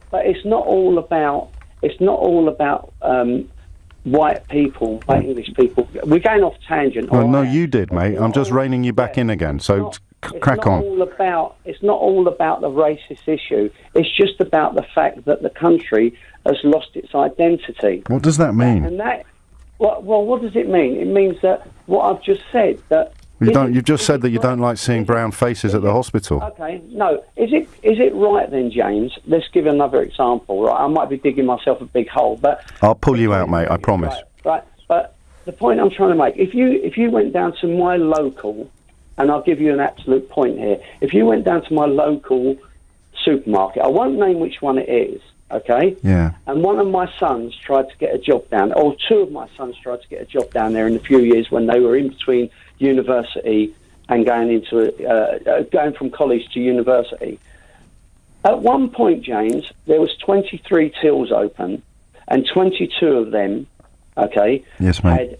But it's not all about. It's not all about white people, white English people. We're going off tangent. Well, no, you did, mate. I'm just reining you back in again. So crack on. It's not all about the racist issue. It's just about the fact that the country has lost its identity. What does that mean? And that. Well, what does it mean? It means that what I've just said, that... You've just said that you don't like seeing brown faces at the hospital. Okay, no. Is it right then, James? Let's give another example, right? I might be digging myself a big hole, but... I'll pull you out, mate, I promise. Right, but the point I'm trying to make, if you went down to my local, and I'll give you an absolute point here, if you went down to my local supermarket, I won't name which one it is, okay? Yeah. And one of my sons tried to get a job down, or 2 of my sons tried to get a job down there in a few years when they were in between university and going from college to university. At one point, James, there was 23 tills open, and 22 of them, okay, yes, mate,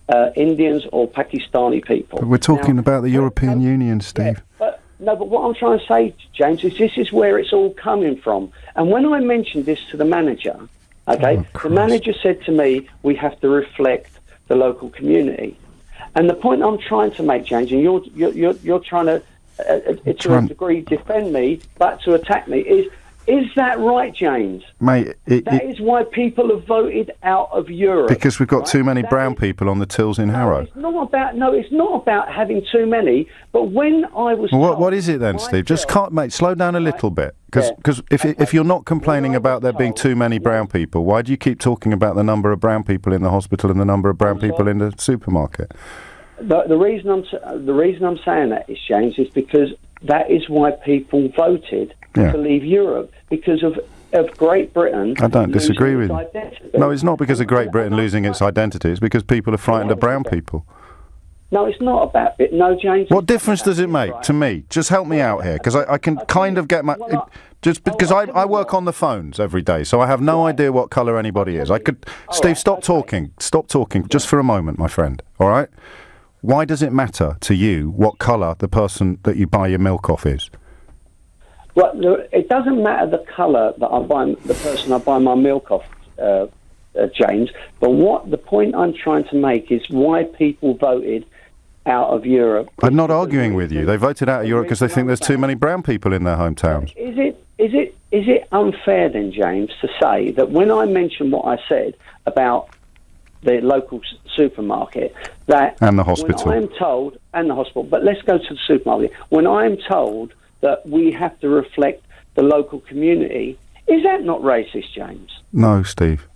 had Indians or Pakistani people. But we're talking about the European Union, Steve. Yeah, but what I'm trying to say, James, is this is where it's all coming from. And when I mentioned this to the manager, okay, the manager said to me, we have to reflect the local community. And the point I'm trying to make, James, and you're trying to, to a degree, defend me, but to attack me, is that right, James? Mate, that is why people have voted out of Europe. Because we've got too many brown people on the tills in Harrow. It's not about having too many, but when I was what is it then, Steve? Just mate, slow down a little bit. Because if you're not complaining about there being too many brown people, why do you keep talking about the number of brown people in the hospital and the number of brown people in the supermarket? The reason I'm saying that is, James, is because that is why people voted to leave Europe, because of Great Britain. I don't disagree with you. No, it's not because of Great Britain losing its identity. It's because people are frightened of brown people. No, it's not about it. No, James. What difference does it make to me? Just help me out here, because I can kind of get my... Just because I work on the phones every day, so I have no idea what colour anybody is. I could... Steve, stop talking. Stop talking, just for a moment, my friend, all right? Why does it matter to you what colour the person that you buy your milk off is? Well, it doesn't matter the colour that I buy, the person I buy my milk off, James, but what the point I'm trying to make is why people voted out of Europe. I'm not arguing with you. They voted out of Europe because they think there's too many brown people in their hometowns. Is it unfair then, James, to say that when I mentioned what I said about the local supermarket, that and the hospital, when I'm told, and the hospital, but let's go to the supermarket. When I'm told that we have to reflect the local community, is that not racist, James? No, Steve.